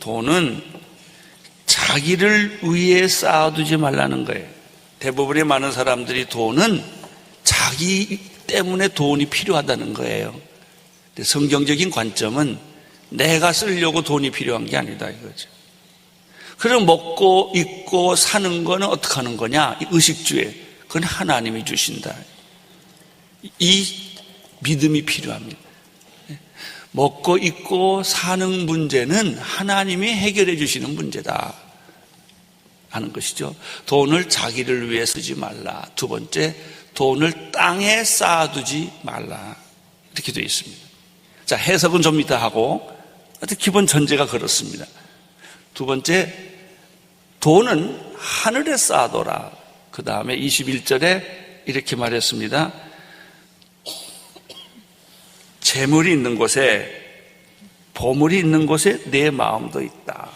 돈은 자기를 위해 쌓아두지 말라는 거예요. 대부분의 많은 사람들이 돈은 자기 때문에 돈이 필요하다는 거예요. 성경적인 관점은 내가 쓰려고 돈이 필요한 게 아니다 이거죠. 그럼 먹고 입고 사는 거는 어떻게 하는 거냐? 이 의식주에 그건 하나님이 주신다. 이 믿음이 필요합니다. 먹고 입고 사는 문제는 하나님이 해결해 주시는 문제다 하는 것이죠. 돈을 자기를 위해 쓰지 말라. 두 번째, 돈을 땅에 쌓아두지 말라. 이렇게 되어 있습니다. 자, 해석은 좀 이따 하고 기본 전제가 그렇습니다. 두 번째, 돈은 하늘에 쌓아둬라. 그 다음에 21절에 이렇게 말했습니다. 재물이 있는 곳에, 보물이 있는 곳에 내 마음도 있다.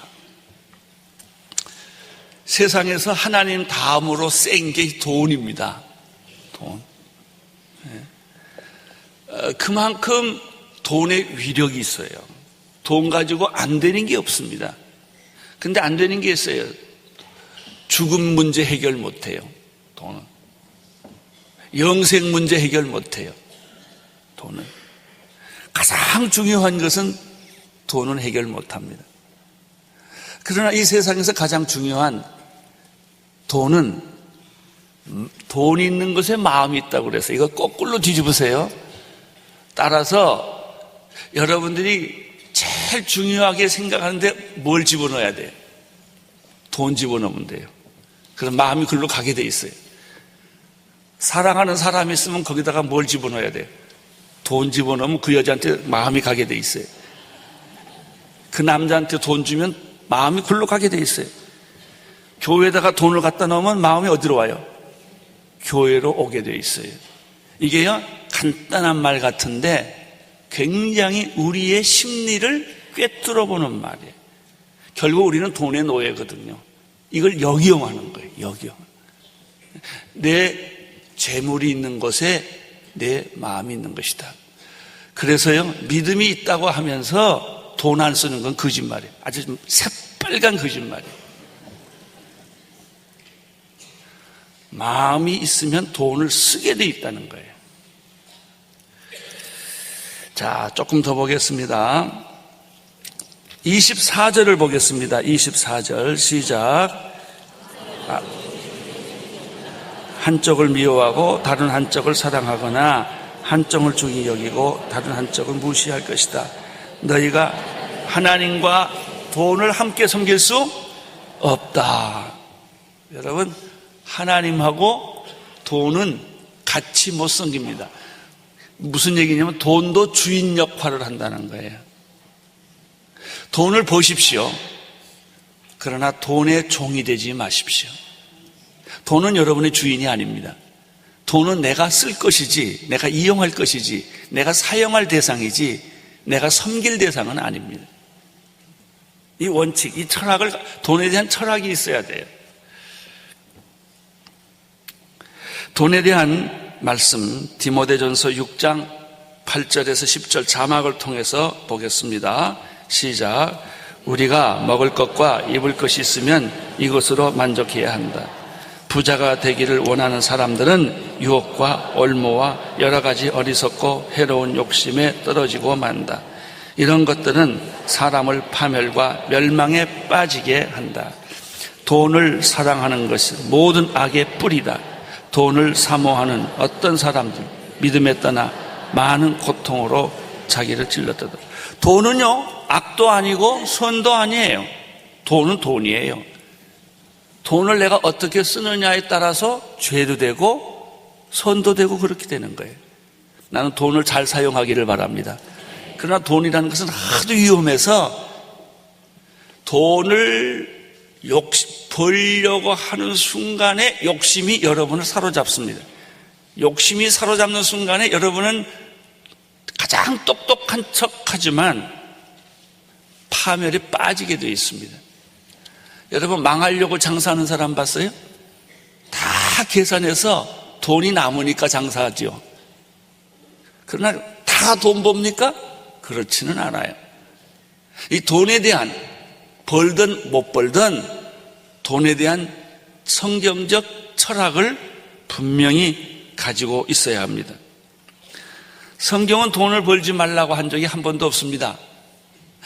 세상에서 하나님 다음으로 센 게 돈입니다. 돈. 그만큼 돈의 위력이 있어요. 돈 가지고 안 되는 게 없습니다. 근데 안 되는 게 있어요. 죽음 문제 해결 못 해요. 돈은. 영생 문제 해결 못 해요. 돈은. 가장 중요한 것은 돈은 해결 못 합니다. 그러나 이 세상에서 가장 중요한 돈은 돈이 있는 것에 마음이 있다고 그래서 이거 거꾸로 뒤집으세요. 따라서 여러분들이 제일 중요하게 생각하는데 뭘 집어넣어야 돼요? 돈 집어넣으면 돼요. 그럼 마음이 글로 가게 돼 있어요. 사랑하는 사람이 있으면 거기다가 뭘 집어넣어야 돼요? 돈 집어넣으면 그 여자한테 마음이 가게 돼 있어요. 그 남자한테 돈 주면 마음이 글로 가게 돼 있어요. 교회에다가 돈을 갖다 넣으면 마음이 어디로 와요? 교회로 오게 돼 있어요. 이게요, 간단한 말 같은데 굉장히 우리의 심리를 꿰뚫어 보는 말이에요. 결국 우리는 돈의 노예거든요. 이걸 역이용하는 거예요. 역이용. 내 재물이 있는 곳에 내 마음이 있는 것이다. 그래서요, 믿음이 있다고 하면서 돈 안 쓰는 건 거짓말이에요. 아주 좀 새빨간 거짓말이에요. 마음이 있으면 돈을 쓰게 돼 있다는 거예요. 자, 조금 더 보겠습니다. 24절을 보겠습니다. 24절 시작. 한쪽을 미워하고 다른 한쪽을 사랑하거나 한쪽을 중히 여기고 다른 한쪽을 무시할 것이다. 너희가 하나님과 돈을 함께 섬길 수 없다. 여러분, 하나님하고 돈은 같이 못 섬깁니다. 무슨 얘기냐면 돈도 주인 역할을 한다는 거예요. 돈을 보십시오. 그러나 돈의 종이 되지 마십시오. 돈은 여러분의 주인이 아닙니다. 돈은 내가 쓸 것이지, 내가 이용할 것이지, 내가 사용할 대상이지, 내가 섬길 대상은 아닙니다. 이 원칙, 이 철학을, 돈에 대한 철학이 있어야 돼요. 돈에 대한 말씀, 디모데전서 6장 8절에서 10절 자막을 통해서 보겠습니다. 시작. 우리가 먹을 것과 입을 것이 있으면 이것으로 만족해야 한다. 부자가 되기를 원하는 사람들은 유혹과 올무와 여러 가지 어리석고 해로운 욕심에 떨어지고 만다. 이런 것들은 사람을 파멸과 멸망에 빠지게 한다. 돈을 사랑하는 것은 모든 악의 뿌리다. 돈을 사모하는 어떤 사람들 믿음에 떠나 많은 고통으로 자기를 찔렀다. 돈은요, 악도 아니고 선도 아니에요. 돈은 돈이에요. 돈을 내가 어떻게 쓰느냐에 따라서 죄도 되고 선도 되고 그렇게 되는 거예요. 나는 돈을 잘 사용하기를 바랍니다. 그러나 돈이라는 것은 하도 위험해서 돈을 벌려고 하는 순간에 욕심이 여러분을 사로잡습니다. 욕심이 사로잡는 순간에 여러분은 가장 똑똑한 척하지만 파멸에 빠지게 되어 있습니다. 여러분, 망하려고 장사하는 사람 봤어요? 다 계산해서 돈이 남으니까 장사하죠. 그러나 다 돈 봅니까? 그렇지는 않아요. 이 돈에 대한 벌든 못 벌든 돈에 대한 성경적 철학을 분명히 가지고 있어야 합니다. 성경은 돈을 벌지 말라고 한 적이 한 번도 없습니다.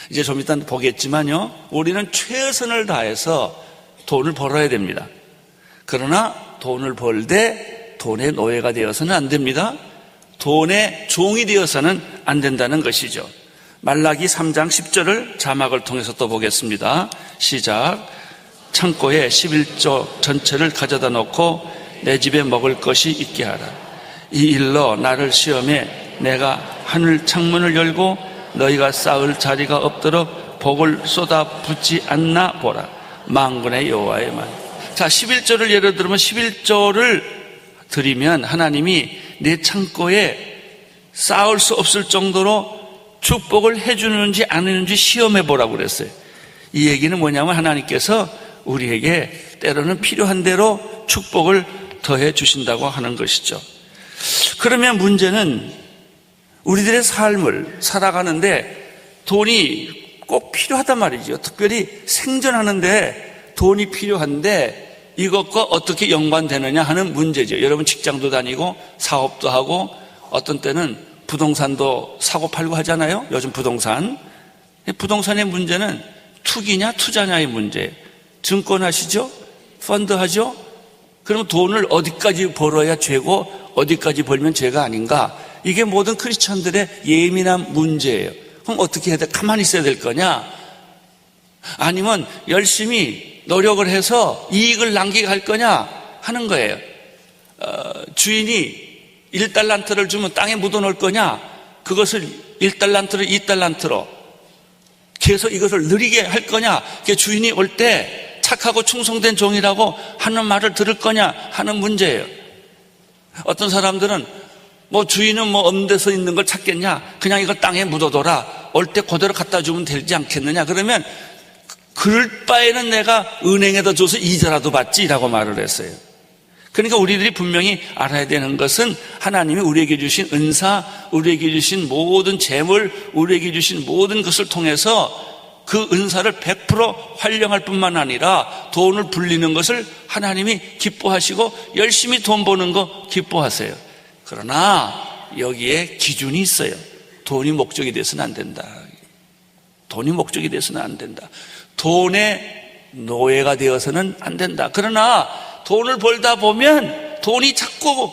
이제 좀 이따 보겠지만요, 우리는 최선을 다해서 돈을 벌어야 됩니다. 그러나 돈을 벌 때 돈의 노예가 되어서는 안 됩니다. 돈의 종이 되어서는 안 된다는 것이죠. 말라기 3장 10절을 자막을 통해서 또 보겠습니다. 시작. 창고에 11조 전체를 가져다 놓고 내 집에 먹을 것이 있게 하라. 이 일로 나를 시험해 내가 하늘 창문을 열고 너희가 쌓을 자리가 없도록 복을 쏟아붓지 않나 보라. 만군의 여호와의 말. 자, 11조를 예를 들면 11조를 드리면 하나님이 내 창고에 쌓을 수 없을 정도로 축복을 해주는지 안 해주는지 시험해 보라고 그랬어요. 이 얘기는 뭐냐면 하나님께서 우리에게 때로는 필요한 대로 축복을 더해 주신다고 하는 것이죠. 그러면 문제는 우리들의 삶을 살아가는데 돈이 꼭 필요하단 말이죠. 특별히 생존하는데 돈이 필요한데 이것과 어떻게 연관되느냐 하는 문제죠. 여러분 직장도 다니고 사업도 하고 어떤 때는 부동산도 사고 팔고 하잖아요. 요즘 부동산의 문제는 투기냐 투자냐의 문제. 증권 하시죠? 펀드 하죠? 그럼 돈을 어디까지 벌어야 죄고 어디까지 벌면 죄가 아닌가? 이게 모든 크리스천들의 예민한 문제예요. 그럼 어떻게 해야 돼? 가만히 있어야 될 거냐? 아니면 열심히 노력을 해서 이익을 남기게 할 거냐 하는 거예요. 주인이 1달란트를 주면 땅에 묻어놓을 거냐, 그것을 1달란트를 2달란트로 계속 이것을 느리게 할 거냐, 주인이 올 때 착하고 충성된 종이라고 하는 말을 들을 거냐 하는 문제예요. 어떤 사람들은 주인은 없는 데서 있는 걸 찾겠냐, 그냥 이걸 땅에 묻어둬라, 올 때 그대로 갖다 주면 되지 않겠느냐. 그러면 그럴 바에는 내가 은행에다 줘서 이자라도 받지라고 말을 했어요. 그러니까 우리들이 분명히 알아야 되는 것은 하나님이 우리에게 주신 은사, 우리에게 주신 모든 재물, 우리에게 주신 모든 것을 통해서 그 은사를 100% 활용할 뿐만 아니라 돈을 불리는 것을 하나님이 기뻐하시고 열심히 돈 버는 거 기뻐하세요. 그러나 여기에 기준이 있어요. 돈이 목적이 돼서는 안 된다. 돈이 목적이 돼서는 안 된다. 돈의 노예가 되어서는 안 된다. 그러나 돈을 벌다 보면 돈이 자꾸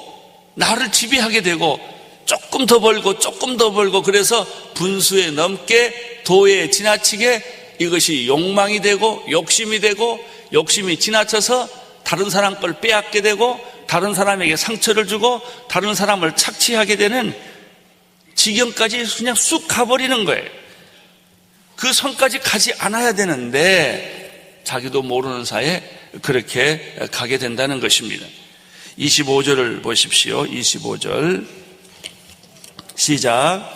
나를 지배하게 되고 조금 더 벌고 조금 더 벌고, 그래서 분수에 넘게 도에 지나치게 이것이 욕망이 되고 욕심이 되고, 욕심이 지나쳐서 다른 사람 걸 빼앗게 되고 다른 사람에게 상처를 주고 다른 사람을 착취하게 되는 지경까지 그냥 쑥 가버리는 거예요. 그 선까지 가지 않아야 되는데 자기도 모르는 사이에 그렇게 가게 된다는 것입니다. 25절을 보십시오. 25절 시작.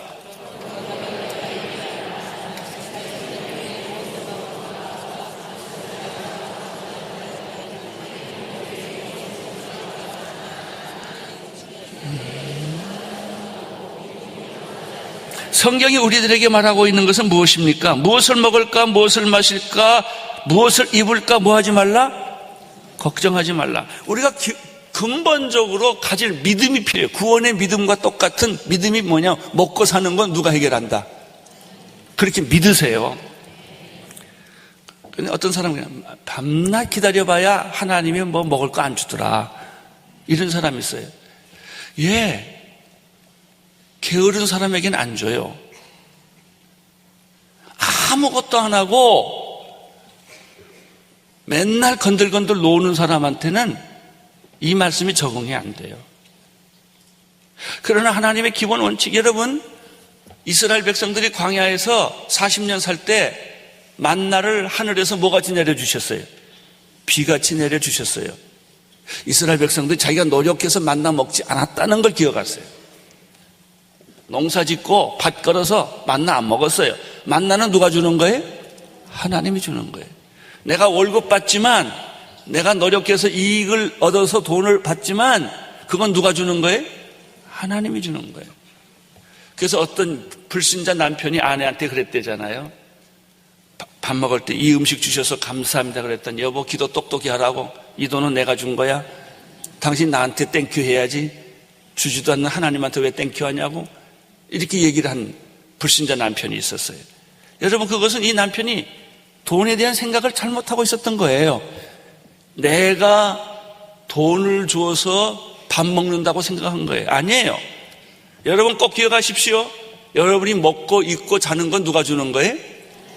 성경이 우리들에게 말하고 있는 것은 무엇입니까? 무엇을 먹을까? 무엇을 마실까? 무엇을 입을까? 뭐 하지 말라? 걱정하지 말라. 우리가 근본적으로 가질 믿음이 필요해요. 구원의 믿음과 똑같은 믿음이 뭐냐? 먹고 사는 건 누가 해결한다. 그렇게 믿으세요. 근데 어떤 사람은 그냥 밤낮 기다려봐야 하나님이 먹을 거 안 주더라, 이런 사람이 있어요. 게으른 사람에게는 안 줘요. 아무것도 안 하고 맨날 건들건들 노는 사람한테는 이 말씀이 적응이 안 돼요. 그러나 하나님의 기본 원칙, 여러분, 이스라엘 백성들이 광야에서 40년 살 때 만나를 하늘에서 뭐같이 내려주셨어요? 비같이 내려주셨어요. 이스라엘 백성들이 자기가 노력해서 만나 먹지 않았다는 걸 기억하세요. 농사 짓고 밭 걸어서 만나 안 먹었어요. 만나는 누가 주는 거예요? 하나님이 주는 거예요. 내가 월급 받지만, 내가 노력해서 이익을 얻어서 돈을 받지만 그건 누가 주는 거예요? 하나님이 주는 거예요. 그래서 어떤 불신자 남편이 아내한테 그랬대잖아요. 밥 먹을 때 이 음식 주셔서 감사합니다 그랬더니 여보 기도 똑똑히 하라고, 이 돈은 내가 준 거야, 당신 나한테 땡큐 해야지, 주지도 않는 하나님한테 왜 땡큐 하냐고 이렇게 얘기를 한 불신자 남편이 있었어요. 여러분, 그것은 이 남편이 돈에 대한 생각을 잘못하고 있었던 거예요. 내가 돈을 주어서 밥 먹는다고 생각한 거예요. 아니에요. 여러분 꼭 기억하십시오. 여러분이 먹고 입고 자는 건 누가 주는 거예요?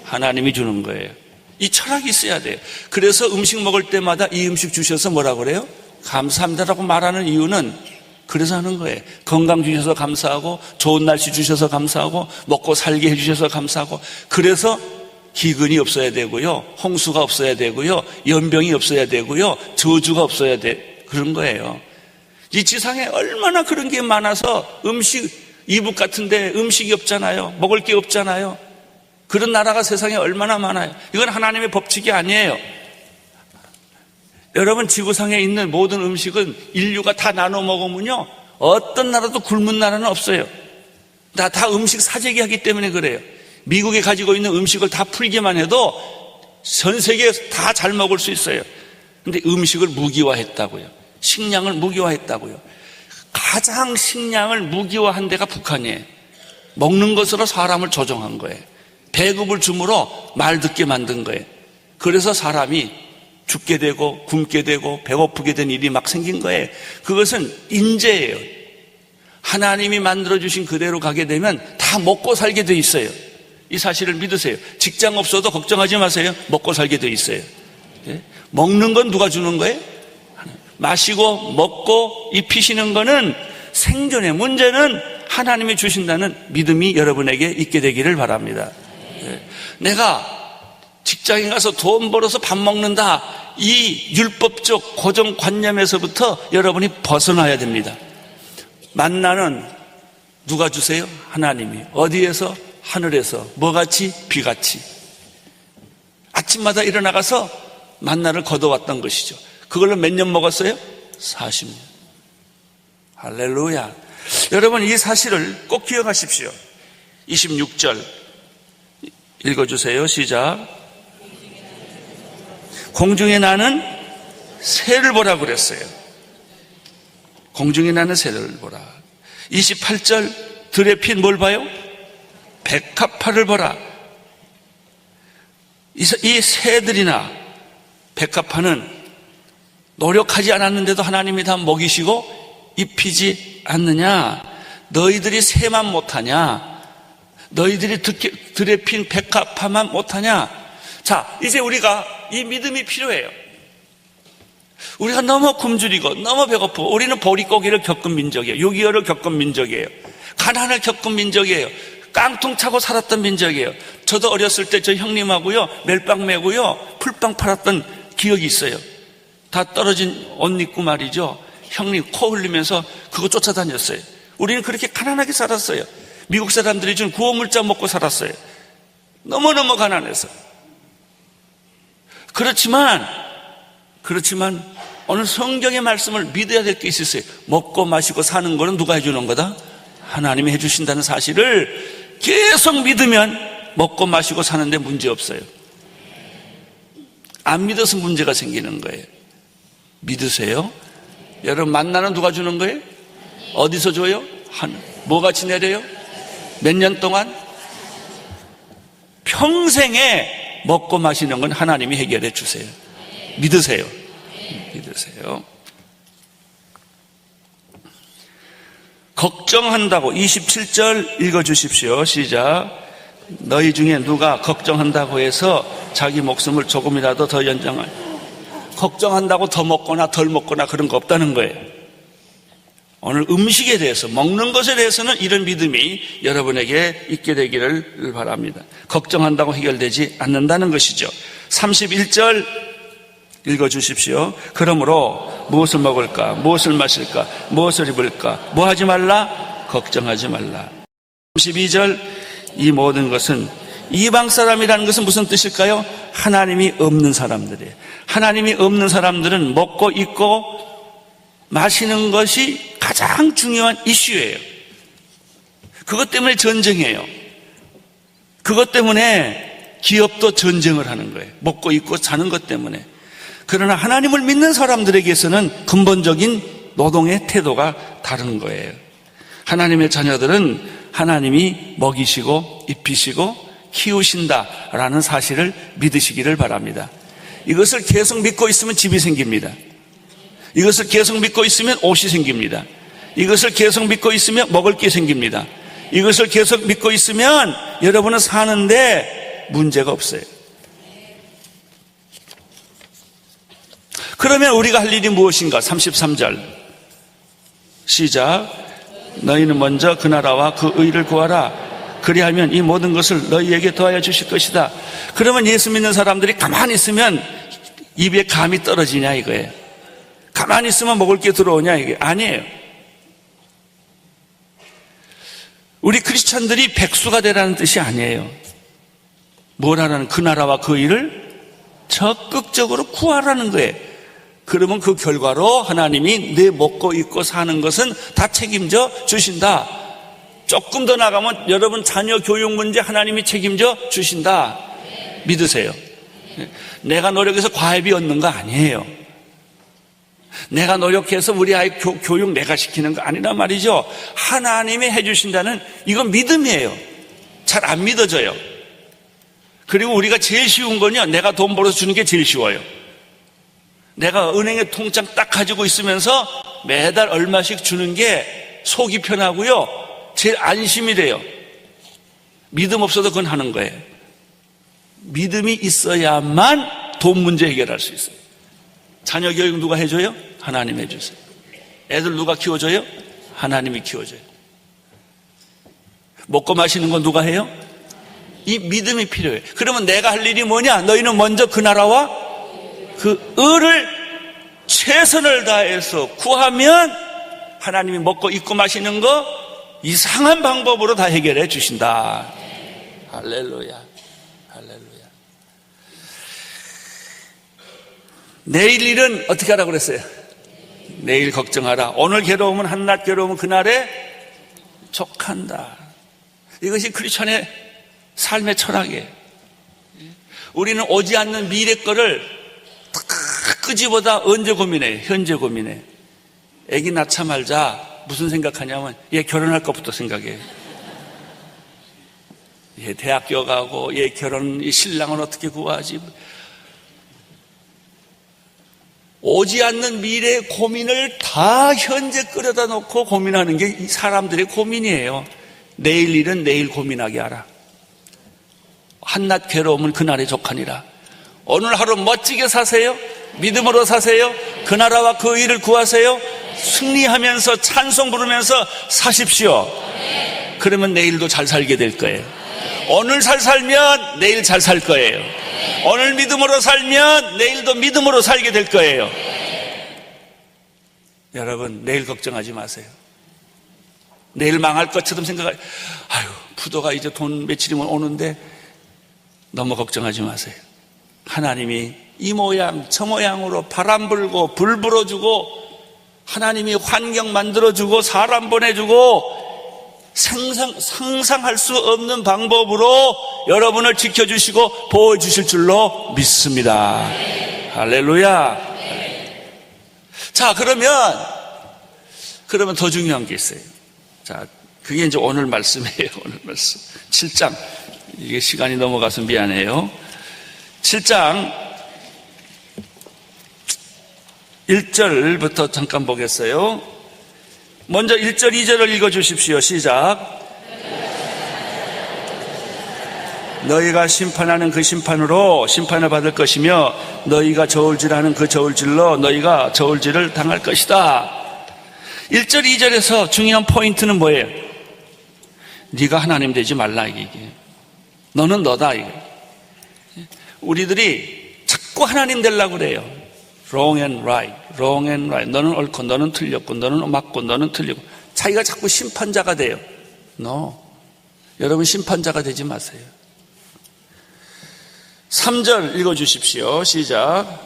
하나님이 주는 거예요. 이 철학이 있어야 돼요. 그래서 음식 먹을 때마다 이 음식 주셔서 뭐라 그래요? 감사합니다라고 말하는 이유는 그래서 하는 거예요. 건강 주셔서 감사하고, 좋은 날씨 주셔서 감사하고, 먹고 살게 해주셔서 감사하고, 그래서 기근이 없어야 되고요, 홍수가 없어야 되고요, 연병이 없어야 되고요, 저주가 없어야 돼, 그런 거예요. 이 지상에 얼마나 그런 게 많아서 이북 같은데 음식이 없잖아요. 먹을 게 없잖아요. 그런 나라가 세상에 얼마나 많아요. 이건 하나님의 법칙이 아니에요. 여러분, 지구상에 있는 모든 음식은 인류가 다 나눠 먹으면요, 어떤 나라도 굶은 나라는 없어요. 다 음식 사재기 하기 때문에 그래요. 미국이 가지고 있는 음식을 다 풀기만 해도 전 세계에 다 잘 먹을 수 있어요. 근데 음식을 무기화했다고요. 식량을 무기화했다고요. 가장 식량을 무기화한 데가 북한이에요. 먹는 것으로 사람을 조종한 거예요. 배급을 줌으로 말 듣게 만든 거예요. 그래서 사람이 죽게 되고 굶게 되고 배고프게 된 일이 막 생긴 거예요. 그것은 인재예요. 하나님이 만들어주신 그대로 가게 되면 다 먹고 살게 돼 있어요. 이 사실을 믿으세요. 직장 없어도 걱정하지 마세요. 먹고 살게 돼 있어요. 먹는 건 누가 주는 거예요? 마시고 먹고 입히시는 거는 생존의 문제는 하나님이 주신다는 믿음이 여러분에게 있게 되기를 바랍니다. 내가 직장에 가서 돈 벌어서 밥 먹는다, 이 율법적 고정관념에서부터 여러분이 벗어나야 됩니다. 만나는 누가 주세요? 하나님이. 어디에서? 하늘에서. 뭐같이? 비같이. 아침마다 일어나가서 만나를 거둬왔던 것이죠. 그걸로 몇 년 먹었어요? 40년. 할렐루야. 여러분, 이 사실을 꼭 기억하십시오. 26절 읽어주세요. 시작. 공중에 나는 새를 보라 그랬어요. 공중에 나는 새를 보라. 28절 들에 핀 뭘 봐요? 백합화를 보라. 이 새들이나 백합화는 노력하지 않았는데도 하나님이 다 먹이시고 입히지 않느냐? 너희들이 새만 못하냐? 너희들이 들에 핀 백합화만 못하냐? 자, 이제 우리가 이 믿음이 필요해요. 우리가 너무 굶주리고 너무 배고프고, 우리는 보릿고개를 겪은 민족이에요. 6.25를 겪은 민족이에요. 가난을 겪은 민족이에요. 깡통 차고 살았던 민족이에요. 저도 어렸을 때 저 형님하고요, 멜빵 메고요, 풀빵 팔았던 기억이 있어요. 다 떨어진 옷 입고 말이죠, 형님 코 흘리면서 그거 쫓아다녔어요. 우리는 그렇게 가난하게 살았어요. 미국 사람들이 준 구호물자 먹고 살았어요. 너무너무 가난해서. 그렇지만 오늘 성경의 말씀을 믿어야 될 게 있었어요. 먹고 마시고 사는 거는 누가 해주는 거다? 하나님이 해주신다는 사실을 계속 믿으면 먹고 마시고 사는데 문제 없어요. 안 믿어서 문제가 생기는 거예요. 믿으세요? 여러분, 만나는 누가 주는 거예요? 어디서 줘요? 하늘. 뭐같이 내려요? 몇 년 동안? 평생에 먹고 마시는 건 하나님이 해결해 주세요. 믿으세요. 믿으세요. 걱정한다고 27절 읽어주십시오. 시작. 너희 중에 누가 걱정한다고 해서 자기 목숨을 조금이라도 더 연장할, 걱정한다고 더 먹거나 덜 먹거나 그런 거 없다는 거예요. 오늘 음식에 대해서, 먹는 것에 대해서는 이런 믿음이 여러분에게 있게 되기를 바랍니다. 걱정한다고 해결되지 않는다는 것이죠. 31절 읽어주십시오. 그러므로 무엇을 먹을까, 무엇을 마실까, 무엇을 입을까, 뭐 하지 말라? 걱정하지 말라. 32절 이 모든 것은, 이방 사람이라는 것은 무슨 뜻일까요? 하나님이 없는 사람들이에요. 하나님이 없는 사람들은 먹고 입고 마시는 것이 가장 중요한 이슈예요. 그것 때문에 전쟁이에요. 그것 때문에 기업도 전쟁을 하는 거예요. 먹고 입고 사는 것 때문에. 그러나 하나님을 믿는 사람들에게서는 근본적인 노동의 태도가 다른 거예요. 하나님의 자녀들은 하나님이 먹이시고 입히시고 키우신다라는 사실을 믿으시기를 바랍니다. 이것을 계속 믿고 있으면 집이 생깁니다. 이것을 계속 믿고 있으면 옷이 생깁니다. 이것을 계속 믿고 있으면 먹을 게 생깁니다. 이것을 계속 믿고 있으면 여러분은 사는데 문제가 없어요. 그러면 우리가 할 일이 무엇인가? 33절 시작. 너희는 먼저 그 나라와 그 의를 구하라. 그리하면 이 모든 것을 너희에게 더하여 주실 것이다. 그러면 예수 믿는 사람들이 가만히 있으면 입에 감이 떨어지냐 이거예요. 가만히 있으면 먹을 게 들어오냐 이게 아니에요. 우리 크리스찬들이 백수가 되라는 뜻이 아니에요. 뭘 하라는? 그 나라와 그 의를 적극적으로 구하라는 거예요. 그러면 그 결과로 하나님이 내 먹고 입고 사는 것은 다 책임져 주신다. 조금 더 나가면 여러분 자녀 교육 문제 하나님이 책임져 주신다. 믿으세요. 내가 노력해서 과외비 얻는 거 아니에요. 내가 노력해서 우리 아이 교육 내가 시키는 거 아니란 말이죠. 하나님이 해주신다는 이건 믿음이에요. 잘 안 믿어져요. 그리고 우리가 제일 쉬운 건요, 내가 돈 벌어서 주는 게 제일 쉬워요. 내가 은행에 통장 딱 가지고 있으면서 매달 얼마씩 주는 게 속이 편하고요, 제일 안심이 돼요. 믿음 없어도 그건 하는 거예요. 믿음이 있어야만 돈 문제 해결할 수 있어요. 자녀 교육 누가 해줘요? 하나님 해주세요. 애들 누가 키워줘요? 하나님이 키워줘요. 먹고 마시는 건 누가 해요? 이 믿음이 필요해요. 그러면 내가 할 일이 뭐냐? 너희는 먼저 그 나라와 그 의를 최선을 다해서 구하면 하나님이 먹고 입고 마시는 거 이상한 방법으로 다 해결해 주신다. 할렐루야. 할렐루야. 내일 일은 어떻게 하라고 그랬어요? 내일 걱정하라. 오늘 괴로움은 한낱 괴로움은 그날에 족한다. 이것이 크리스천의 삶의 철학이에요. 우리는 오지 않는 미래 거를 끄지보다 언제 고민해요? 현재 고민해요. 애기 낳자 말자 무슨 생각하냐면 얘 결혼할 것부터 생각해요. 얘 대학교 가고 얘 결혼 신랑은 어떻게 구하지? 오지 않는 미래의 고민을 다 현재 끌어다 놓고 고민하는 게 사람들의 고민이에요. 내일 일은 내일 고민하게 하라. 한낱 괴로움은 그날에 족하니라. 오늘 하루 멋지게 사세요. 믿음으로 사세요. 그 나라와 그 의를 구하세요. 승리하면서 찬송 부르면서 사십시오. 그러면 내일도 잘 살게 될 거예요. 오늘 잘 살면 내일 잘 살 거예요. 오늘 믿음으로 살면 내일도 믿음으로 살게 될 거예요. 여러분, 내일 걱정하지 마세요. 내일 망할 것처럼 생각하지. 아유, 부도가 이제 돈 며칠이면 오는데 너무 걱정하지 마세요. 하나님이 이 모양 저 모양으로 바람 불고 불 불어주고 하나님이 환경 만들어주고 사람 보내주고 상상할 수 없는 방법으로 여러분을 지켜주시고 보호해주실 줄로 믿습니다. 할렐루야. 자, 그러면 더 중요한 게 있어요. 자, 그게 이제 오늘 말씀이에요. 오늘 말씀 7장. 이게 시간이 넘어가서 미안해요. 7장 1절부터 잠깐 보겠어요. 먼저 1절 2절을 읽어주십시오. 시작. 너희가 심판하는 그 심판으로 심판을 받을 것이며 너희가 저울질하는 그 저울질로 너희가 저울질을 당할 것이다. 1절 2절에서 중요한 포인트는 뭐예요? 네가 하나님 되지 말라 이게. 너는 너다 이게. 우리들이 자꾸 하나님 되려고 그래요. wrong and right, wrong and right. 너는 옳고 너는 틀렸고 너는 맞고 너는 틀리고 자기가 자꾸 심판자가 돼요. No. 여러분 심판자가 되지 마세요. 3절 읽어주십시오. 시작.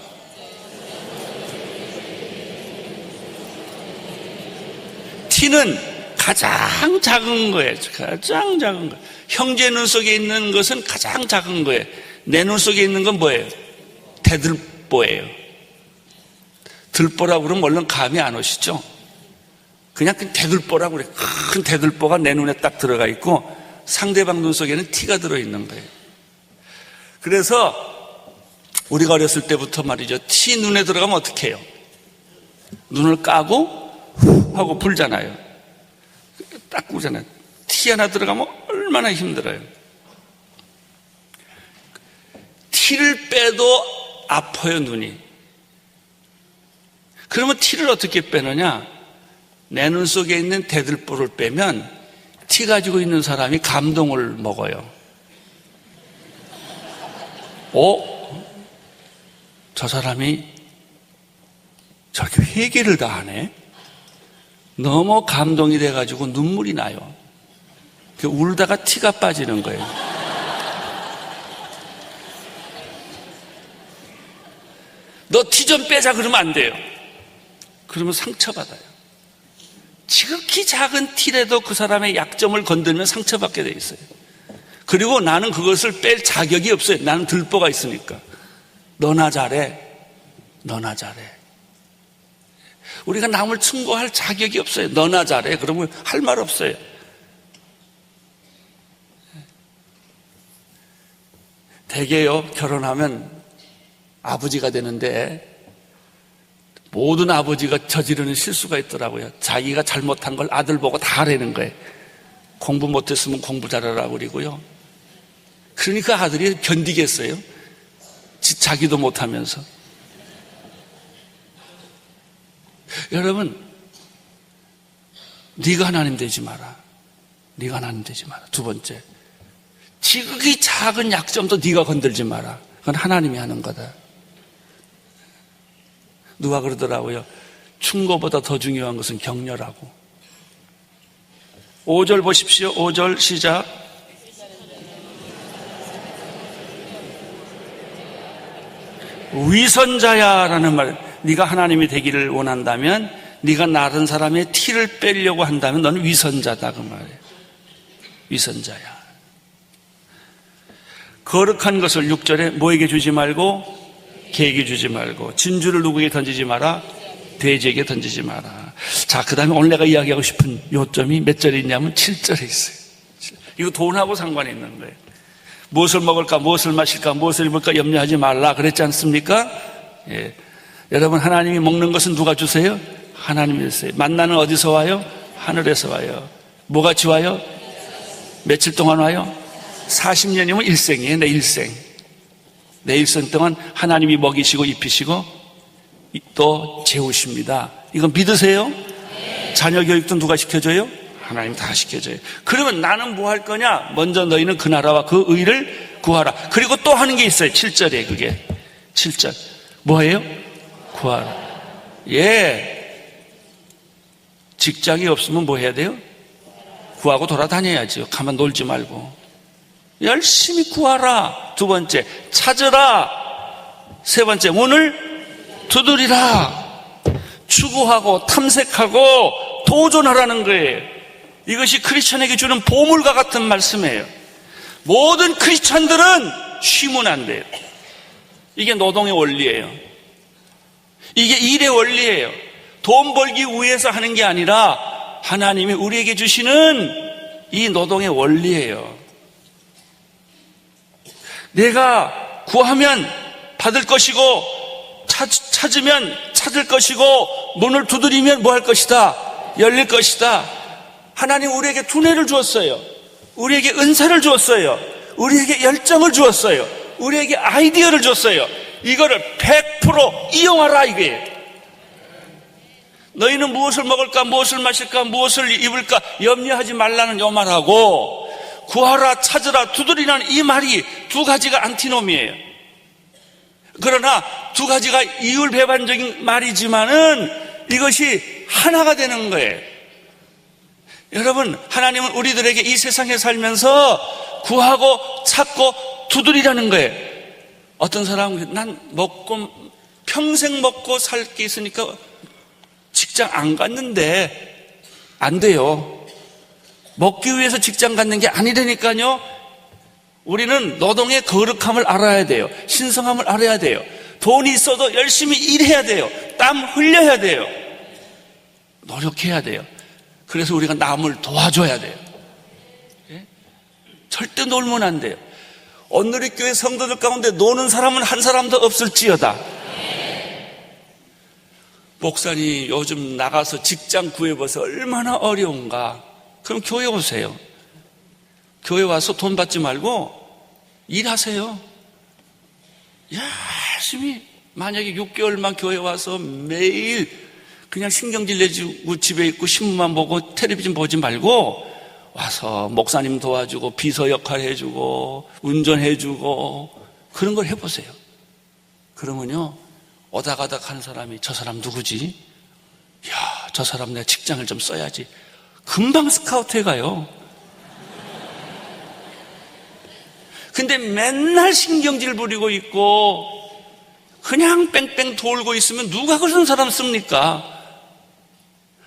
티는 가장 작은 거예요. 가장 작은 거. 형제 눈 속에 있는 것은 가장 작은 거예요. 내 눈 속에 있는 건 뭐예요? 대들보예요. 들보라고 그러면 얼른 감이 안 오시죠? 그냥 그 대들보라고 그래. 큰 대들보가 내 눈에 딱 들어가 있고 상대방 눈 속에는 티가 들어있는 거예요. 그래서 우리가 어렸을 때부터 말이죠. 티 눈에 들어가면 어떻게 해요? 눈을 까고 후 하고 불잖아요. 딱 꾸잖아요. 티 하나 들어가면 얼마나 힘들어요. 티를 빼도 아파요, 눈이. 그러면 티를 어떻게 빼느냐? 내 눈 속에 있는 대들보를 빼면 티 가지고 있는 사람이 감동을 먹어요. 저 사람이 저렇게 회개를 다 하네? 너무 감동이 돼가지고 눈물이 나요. 울다가 티가 빠지는 거예요. 너 티 좀 빼자 그러면 안 돼요. 그러면 상처받아요. 지극히 작은 티라도 그 사람의 약점을 건들면 상처받게 돼 있어요. 그리고 나는 그것을 뺄 자격이 없어요. 나는 들보가 있으니까. 너나 잘해. 너나 잘해. 우리가 남을 충고할 자격이 없어요. 너나 잘해. 그러면 할 말 없어요. 대개요, 결혼하면 아버지가 되는데 모든 아버지가 저지르는 실수가 있더라고요. 자기가 잘못한 걸 아들 보고 다 하라는 거예요. 공부 못했으면 공부 잘하라고 그러고요. 그러니까 아들이 견디겠어요? 자기도 못하면서. 여러분, 네가 하나님 되지 마라. 네가 하나님 되지 마라. 두 번째, 지극히 작은 약점도 네가 건들지 마라. 그건 하나님이 하는 거다. 누가 그러더라고요. 충고보다 더 중요한 것은 격려라고. 5절 보십시오. 5절 시작. 위선자야라는 말. 네가 하나님이 되기를 원한다면, 네가 다른 사람의 티를 빼려고 한다면 너는 위선자다 그 말이에요. 위선자야. 거룩한 것을 6절에 뭐에게 주지 말고 개에게 주지 말고 진주를 누구에게 던지지 마라? 돼지에게 던지지 마라. 자, 그 다음에 오늘 내가 이야기하고 싶은 요점이 몇 절에 있냐면 7절에 있어요. 이거 돈하고 상관이 있는 거예요. 무엇을 먹을까, 무엇을 마실까, 무엇을 입을까 염려하지 말라 그랬지 않습니까? 예. 여러분, 하나님이 먹는 것은 누가 주세요? 하나님이 주세요. 만나는 어디서 와요? 하늘에서 와요. 뭐같이 와요? 며칠 동안 와요? 40년이면 일생이에요. 내 일생. 내 일생 동안 하나님이 먹이시고 입히시고 또 재우십니다. 이건 믿으세요? 자녀 교육도 누가 시켜줘요? 하나님 다 시켜줘요. 그러면 나는 뭐 할 거냐? 먼저 너희는 그 나라와 그 의를 구하라. 그리고 또 하는 게 있어요. 7절에 그게. 7절. 뭐예요? 구하라. 예. 직장이 없으면 뭐 해야 돼요? 구하고 돌아다녀야죠. 가만 놀지 말고. 열심히 구하라. 두 번째, 찾으라. 세 번째, 문을 두드리라. 추구하고 탐색하고 도전하라는 거예요. 이것이 크리스천에게 주는 보물과 같은 말씀이에요. 모든 크리스천들은 쉬면 안 돼요. 이게 노동의 원리예요. 이게 일의 원리예요. 돈 벌기 위해서 하는 게 아니라 하나님이 우리에게 주시는 이 노동의 원리예요. 내가 구하면 받을 것이고 찾으면 찾을 것이고 문을 두드리면 뭐 할 것이다? 열릴 것이다. 하나님 우리에게 두뇌를 주었어요. 우리에게 은사를 주었어요. 우리에게 열정을 주었어요. 우리에게 아이디어를 줬어요. 이거를 100% 이용하라 이거예요. 너희는 무엇을 먹을까, 무엇을 마실까, 무엇을 입을까 염려하지 말라는 요 말하고 구하라, 찾으라, 두드리라는 이 말이 두 가지가 안티놈이에요. 그러나 두 가지가 이율배반적인 말이지만은 이것이 하나가 되는 거예요. 여러분, 하나님은 우리들에게 이 세상에 살면서 구하고 찾고 두드리라는 거예요. 어떤 사람은 난 먹고 평생 먹고 살 게 있으니까 직장 안 갔는데 안 돼요. 먹기 위해서 직장 갔는 게 아니라니까요. 우리는 노동의 거룩함을 알아야 돼요. 신성함을 알아야 돼요. 돈이 있어도 열심히 일해야 돼요. 땀 흘려야 돼요. 노력해야 돼요. 그래서 우리가 남을 도와줘야 돼요. 예? 절대 놀면 안 돼요. 온누리교회 성도들 가운데 노는 사람은 한 사람도 없을지어다. 목사님 요즘 나가서 직장 구해봐서 얼마나 어려운가. 그럼 교회 오세요. 교회 와서 돈 받지 말고 일하세요. 열심히. 만약에 6개월만 교회 와서 매일 그냥 신경질 내주고 집에 있고 신문만 보고 텔레비전 보지 말고 와서 목사님 도와주고 비서 역할 해주고 운전해주고 그런 걸 해보세요. 그러면요, 오다 가다 가는 사람이 저 사람 누구지? 야, 저 사람 내가 직장을 좀 써야지. 금방 스카우트해 가요. 근데 맨날 신경질 부리고 있고 그냥 뺑뺑 돌고 있으면 누가 그런 사람 씁니까?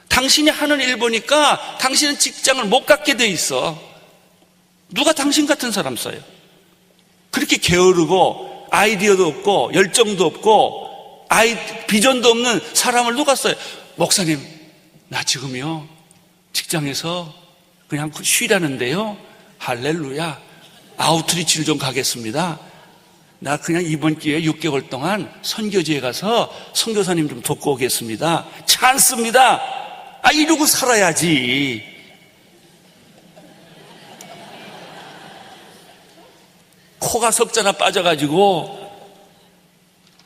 당신이 하는 일 보니까 당신은 직장을 못 갖게 돼 있어. 누가 당신 같은 사람 써요? 그렇게 게으르고 아이디어도 없고 열정도 없고 비전도 없는 사람을 누가 써요? 목사님, 나 지금요 직장에서 그냥 쉬라는데요, 할렐루야, 아우트리치를 좀 가겠습니다. 나 그냥 이번 기회에 6개월 동안 선교지에 가서 선교사님 좀 돕고 오겠습니다. 찬스입니다. 이러고 살아야지. 코가 석자나 빠져가지고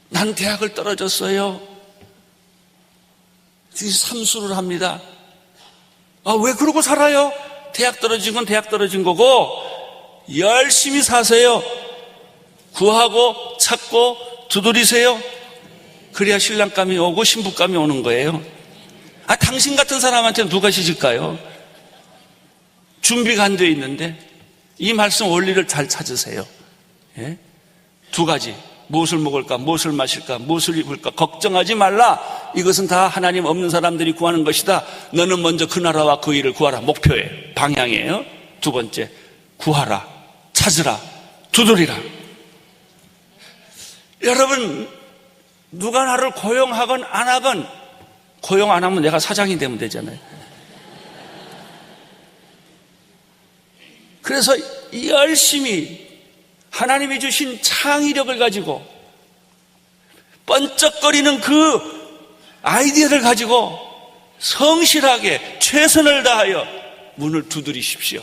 난 대학을 떨어졌어요. 삼수를 합니다. 왜 그러고 살아요? 대학 떨어진 건 대학 떨어진 거고 열심히 사세요. 구하고 찾고 두드리세요. 그래야 신랑감이 오고 신부감이 오는 거예요. 당신 같은 사람한테 누가 시집가요? 준비가 안 돼 있는데. 이 말씀 원리를 잘 찾으세요. 예? 두 가지. 무엇을 먹을까, 무엇을 마실까, 무엇을 입을까 걱정하지 말라. 이것은 다 하나님 없는 사람들이 구하는 것이다. 너는 먼저 그 나라와 그 일을 구하라. 목표예요. 방향이에요. 두 번째, 구하라, 찾으라, 두드리라. 여러분, 누가 나를 고용하건 안 하건, 고용 안 하면 내가 사장이 되면 되잖아요. 그래서 열심히 하나님이 주신 창의력을 가지고 번쩍거리는 그 아이디어를 가지고 성실하게 최선을 다하여 문을 두드리십시오.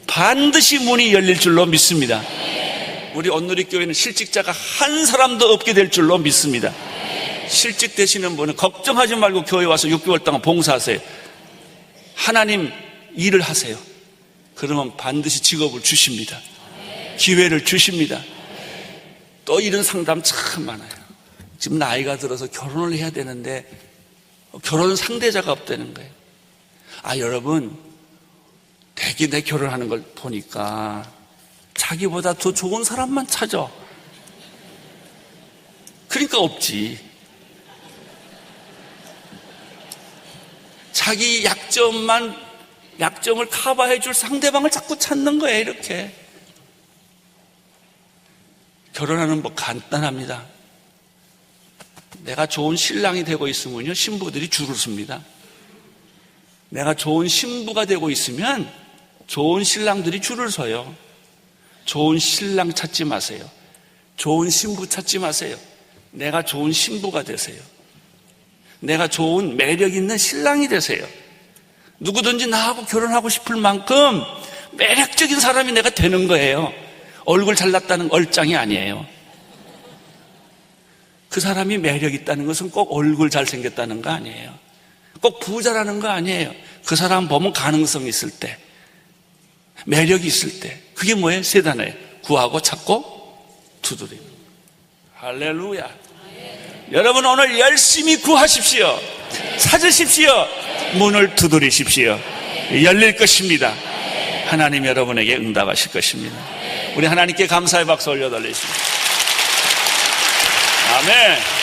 반드시 문이 열릴 줄로 믿습니다. 우리 온누리교회는 실직자가 한 사람도 없게 될 줄로 믿습니다. 실직 되시는 분은 걱정하지 말고 교회 와서 6개월 동안 봉사하세요. 하나님 일을 하세요. 그러면 반드시 직업을 주십니다. 기회를 주십니다. 또 이런 상담 참 많아요. 지금 나이가 들어서 결혼을 해야 되는데 결혼 상대자가 없다는 거예요. 여러분, 되게 내 결혼하는 걸 보니까 자기보다 더 좋은 사람만 찾아. 그러니까 없지. 자기 약점을 커버해 줄 상대방을 자꾸 찾는 거예요. 이렇게. 결혼하는 법 간단합니다. 내가 좋은 신랑이 되고 있으면요, 신부들이 줄을 섭니다. 내가 좋은 신부가 되고 있으면 좋은 신랑들이 줄을 서요. 좋은 신랑 찾지 마세요. 좋은 신부 찾지 마세요. 내가 좋은 신부가 되세요. 내가 좋은 매력 있는 신랑이 되세요. 누구든지 나하고 결혼하고 싶을 만큼 매력적인 사람이 내가 되는 거예요. 얼굴 잘났다는 얼짱이 아니에요. 그 사람이 매력 있다는 것은 꼭 얼굴 잘생겼다는 거 아니에요. 꼭 부자라는 거 아니에요. 그 사람 보면 가능성이 있을 때, 매력이 있을 때. 그게 뭐예요? 세 단어예요. 구하고 찾고 두드리고. 할렐루야. 여러분, 오늘 열심히 구하십시오. 찾으십시오. 문을 두드리십시오. 열릴 것입니다. 하나님 여러분에게 응답하실 것입니다. 우리 하나님께 감사의 박수 올려드리겠습니다. 아멘.